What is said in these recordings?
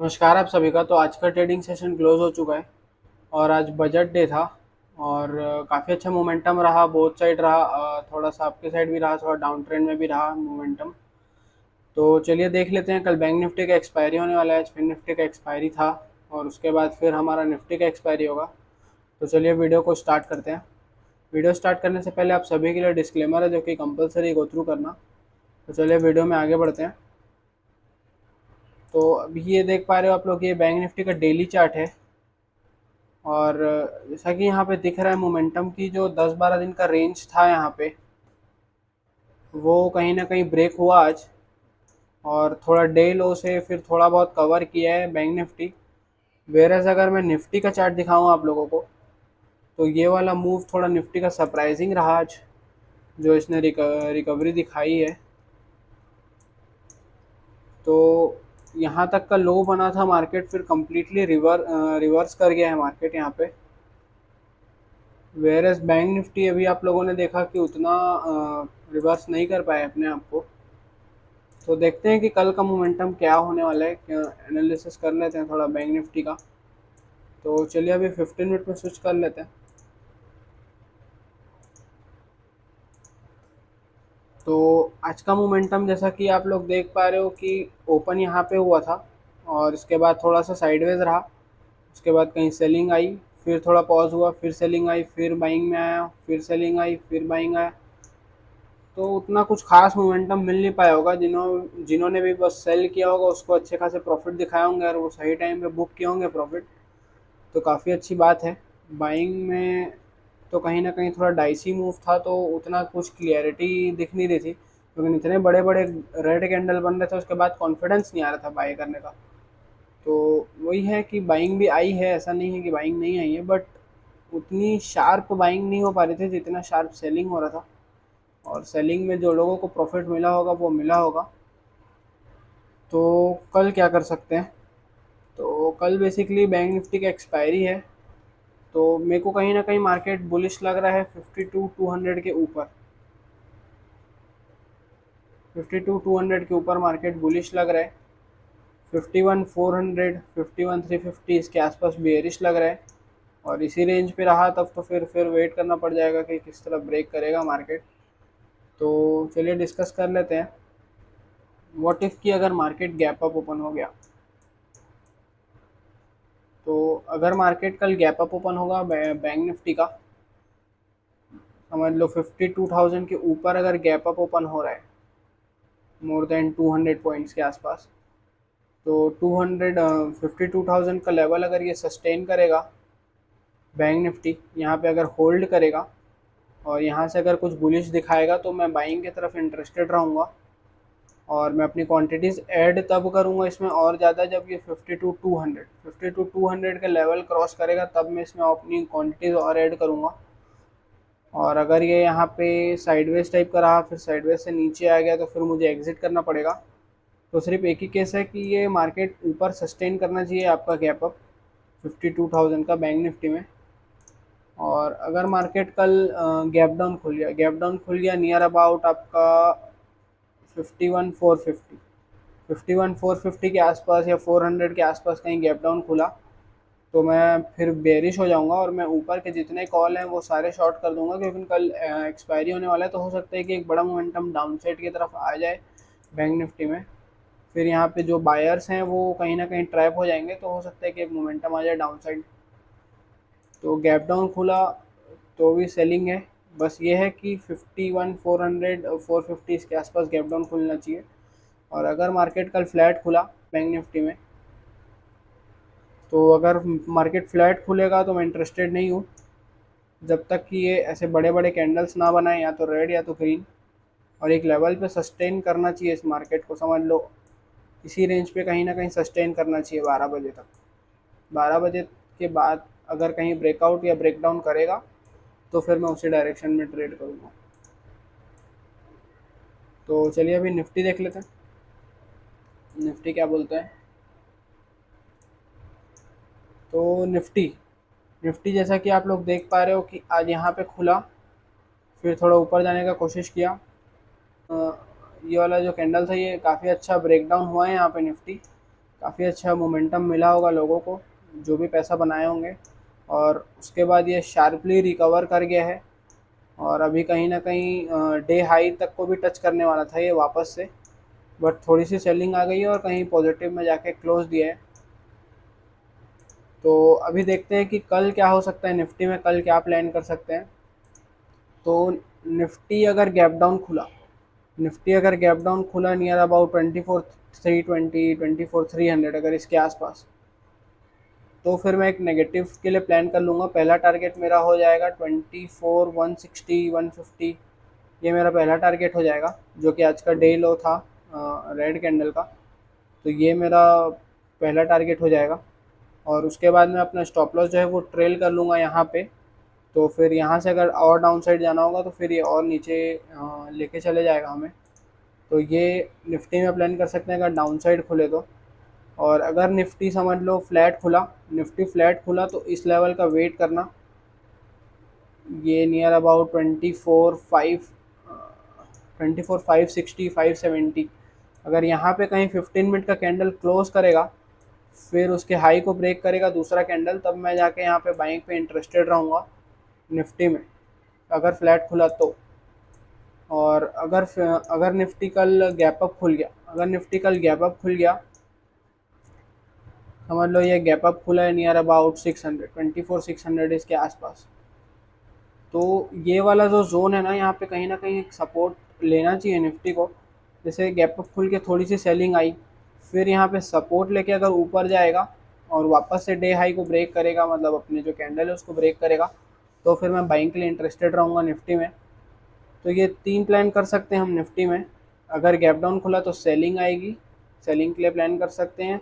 नमस्कार आप सभी का। तो आज का ट्रेडिंग सेशन क्लोज हो चुका है और आज बजट डे था और काफ़ी अच्छा मोमेंटम रहा, बोथ साइड रहा। थोड़ा सा आपके साइड भी रहा, थोड़ा डाउन ट्रेंड में भी रहा मोमेंटम। तो चलिए देख लेते हैं। कल बैंक निफ्टी का एक्सपायरी होने वाला है, आज फिर निफ्टी का एक्सपायरी था और उसके बाद फिर हमारा निफ्टी का एक्सपायरी होगा। तो चलिए वीडियो को स्टार्ट करते हैं। वीडियो स्टार्ट करने से पहले आप सभी के लिए डिस्क्लेमर है जो कि कंपलसरी गो थ्रू करना। तो चलिए वीडियो में आगे बढ़ते हैं। तो अभी ये देख पा रहे हो आप लोग, ये बैंक निफ्टी का डेली चार्ट है और जैसा कि यहाँ पे दिख रहा है मोमेंटम की जो 10-12 दिन का रेंज था यहाँ पे, वो कहीं ना कहीं ब्रेक हुआ आज और थोड़ा डे लो से फिर थोड़ा बहुत कवर किया है बैंक निफ्टी। वेरएज अगर मैं निफ्टी का चार्ट दिखाऊँ आप लोगों को, तो ये वाला मूव थोड़ा निफ्टी का सरप्राइजिंग रहा आज, जो इसने रिकवरी दिखाई है। तो यहाँ तक का लो बना था मार्केट, फिर कम्प्लीटली रिवर्स कर गया है मार्केट यहाँ पे। वेयर एज बैंक निफ्टी अभी आप लोगों ने देखा कि उतना रिवर्स नहीं कर पाए अपने आप को। तो देखते हैं कि कल का मोमेंटम क्या होने वाला है, एनालिसिस कर लेते हैं थोड़ा बैंक निफ्टी का। तो चलिए अभी 15 मिनट में स्विच कर लेते हैं। तो आज का मोमेंटम जैसा कि आप लोग देख पा रहे हो कि ओपन यहाँ पे हुआ था और इसके बाद थोड़ा सा साइडवेज रहा। उसके बाद कहीं सेलिंग आई, फिर थोड़ा पॉज हुआ, फिर सेलिंग आई, फिर बाइंग में आया, फिर सेलिंग आई, फिर बाइंग आया। तो उतना कुछ खास मोमेंटम मिल नहीं पाया होगा। जिन्होंने भी बस सेल किया होगा उसको अच्छे खासे प्रॉफिट दिखाए होंगे और वो सही टाइम पे बुक किए होंगे प्रॉफिट। तो काफ़ी अच्छी बात है। बाइंग में तो कहीं ना कहीं थोड़ा डाइसी मूव था, तो उतना कुछ क्लियरिटी दिख नहीं रही थी, क्योंकि इतने बड़े बड़े रेड कैंडल बन रहे थे, उसके बाद कॉन्फिडेंस नहीं आ रहा था बाई करने का। तो वही है कि बाइंग भी आई है, ऐसा नहीं है कि बाइंग नहीं आई है, बट उतनी शार्प बाइंग नहीं हो पा रही थी जितना शार्प सेलिंग हो रहा था। और सेलिंग में जो लोगों को प्रॉफिट मिला होगा वो मिला होगा। तो कल क्या कर सकते हैं? तो कल बेसिकली बैंक निफ्टी का एक्सपायरी है, तो मेरे को कहीं ना कहीं मार्केट बुलिश लग रहा है 52-200 के ऊपर। 52-200 के ऊपर मार्केट बुलिश लग रहा है। 51-400, 51-350 इसके आसपास बेयरिश लग रहा है। और इसी रेंज पे रहा तब तो फिर वेट करना पड़ जाएगा कि किस तरह ब्रेक करेगा मार्केट। तो चलिए डिस्कस कर लेते हैं। व्हाट इफ़ की अगर मार्केट गैप अप ओपन हो गया, तो अगर मार्केट कल गैप अप ओपन होगा बैंक निफ्टी का, समझ लो 52,000 के ऊपर अगर गैप अप ओपन हो रहा है, मोर देन 200 पॉइंट्स के आसपास, तो 52,000 का लेवल अगर ये सस्टेन करेगा, बैंक निफ्टी यहाँ पे अगर होल्ड करेगा और यहाँ से अगर कुछ बुलिश दिखाएगा, तो मैं बाइंग की तरफ इंटरेस्टेड रहूँगा। और मैं अपनी क्वांटिटीज़ ऐड तब करूँगा इसमें और ज़्यादा, जब ये 52-200 के लेवल क्रॉस करेगा, तब मैं इसमें अपनी क्वांटिटीज़ और ऐड करूँगा। और अगर ये यहाँ पे साइडवेज टाइप का रहा, फिर साइडवेज से नीचे आ गया, तो फिर मुझे एग्जिट करना पड़ेगा। तो सिर्फ एक ही केस है कि ये मार्केट ऊपर सस्टेन करना चाहिए आपका गैप अप 52,000 का बैंक निफ्टी में। और अगर मार्केट कल गैप डाउन खुल गया नियर अबाउट आपका 51,450, 51,450 के आसपास या 400 के आसपास कहीं गैप डाउन खुला, तो मैं फिर बेरिश हो जाऊंगा और मैं ऊपर के जितने कॉल हैं वो सारे शॉर्ट कर दूंगा, क्योंकि कल एक्सपायरी होने वाला है। तो हो सकता है कि एक बड़ा मोमेंटम डाउन साइड की तरफ आ जाए बैंक निफ्टी में। फिर यहाँ पे जो बायर्स हैं वो कहीं ना कहीं ट्रैप हो जाएंगे, तो हो सकता है कि एक मोमेंटम आ जाए डाउन साइड। तो गैप डाउन खुला तो भी सेलिंग है। बस ये है कि 51,400 और 450 इसके आसपास गैप डाउन खुलना चाहिए। और अगर मार्केट कल फ्लैट खुला बैंक निफ्टी में, तो अगर मार्केट फ्लैट खुलेगा तो मैं इंटरेस्टेड नहीं हूँ, जब तक कि ये ऐसे बड़े बड़े कैंडल्स ना बनाए, या तो रेड या तो ग्रीन। और एक लेवल पे सस्टेन करना चाहिए इस मार्केट को, समझ लो इसी रेंज पे कहीं ना कहीं सस्टेन करना चाहिए 12 बजे तक। 12 बजे के बाद अगर कहीं ब्रेकआउट या ब्रेकडाउन करेगा, तो फिर मैं उसी डायरेक्शन में ट्रेड करूँगा। तो चलिए अभी निफ्टी देख लेते हैं, निफ्टी क्या बोलते हैं। तो निफ्टी निफ्टी जैसा कि आप लोग देख पा रहे हो कि आज यहाँ पे खुला, फिर थोड़ा ऊपर जाने का कोशिश किया। ये वाला जो कैंडल था ये काफ़ी अच्छा ब्रेकडाउन हुआ है यहाँ पे निफ्टी। काफ़ी अच्छा मोमेंटम मिला होगा लोगों को, जो भी पैसा बनाए होंगे। और उसके बाद ये शार्पली रिकवर कर गया है, और अभी कहीं ना कहीं डे हाई तक को भी टच करने वाला था ये वापस से, बट थोड़ी सी सेलिंग आ गई है और कहीं पॉजिटिव में जाके क्लोज दिया है। तो अभी देखते हैं कि कल क्या हो सकता है, निफ्टी में कल क्या प्लान कर सकते हैं। तो निफ्टी अगर गैप डाउन खुला, निफ्टी अगर गैप डाउन खुला नियर अबाउट 24,320, 24,300 अगर इसके आसपास, तो फिर मैं एक नेगेटिव के लिए प्लान कर लूँगा। पहला टारगेट मेरा हो जाएगा 24,160, 150, ये मेरा पहला टारगेट हो जाएगा, जो कि आज का डे लो था रेड कैंडल का। तो ये मेरा पहला टारगेट हो जाएगा। और उसके बाद मैं अपना स्टॉप लॉस जो है वो ट्रेल कर लूँगा यहाँ पे। तो फिर यहाँ से अगर और डाउन साइड जाना होगा तो फिर ये और नीचे लेके चले जाएगा हमें। तो ये निफ्टी में प्लान कर सकते हैं अगर डाउन साइड खुले तो। और अगर निफ्टी समझ लो फ्लैट खुला, निफ्टी फ्लैट खुला तो इस लेवल का वेट करना, ये नियर अबाउट 24,560, 570, अगर यहाँ पे कहीं 15 मिनट का कैंडल क्लोज करेगा, फिर उसके हाई को ब्रेक करेगा दूसरा कैंडल, तब मैं जाके यहाँ पे बाइंग पे इंटरेस्टेड रहूँगा निफ्टी में, अगर फ्लैट खुला तो। और अगर निफ्टी कल गैप अप खुल गया, अगर निफ्टी कल गैप अप खुल गया, समझ लो ये गैप अप खुला है नियर अबाउट 600, 24,600 इसके आसपास, तो ये वाला जो जोन है ना, यहाँ पे कहीं ना कहीं सपोर्ट लेना चाहिए निफ्टी को। जैसे गैप अप खुल के थोड़ी सी सेलिंग आई, फिर यहाँ पे सपोर्ट लेके अगर ऊपर जाएगा और वापस से डे हाई को ब्रेक करेगा, मतलब अपने जो कैंडल है उसको ब्रेक करेगा, तो फिर मैं बाइंग के लिए इंटरेस्टेड रहूँगा निफ्टी में। तो ये 3 प्लान कर सकते हैं हम निफ्टी में। अगर गैप डाउन खुला तो सेलिंग आएगी, सेलिंग के लिए प्लान कर सकते हैं,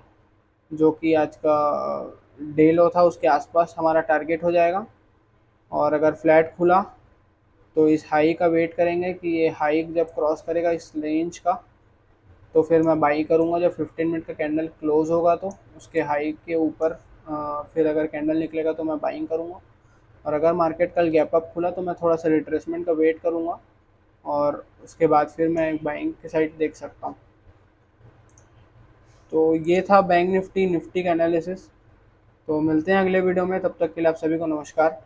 जो कि आज का डे लो था उसके आसपास हमारा टारगेट हो जाएगा। और अगर फ्लैट खुला तो इस हाई का वेट करेंगे कि ये हाई जब क्रॉस करेगा इस रेंज का, तो फिर मैं बाई करूँगा। जब 15 मिनट का कैंडल क्लोज होगा तो उसके हाई के ऊपर फिर अगर कैंडल निकलेगा तो मैं बाइंग करूँगा। और अगर मार्केट कल गैप अप खुला तो मैं थोड़ा सा रिट्रेसमेंट का वेट करूँगा, और उसके बाद फिर मैं एक बाइंग की साइड देख सकता हूँ। तो ये था बैंक निफ्टी, निफ्टी का एनालिसिस। तो मिलते हैं अगले वीडियो में, तब तक के लिए आप सभी को नमस्कार।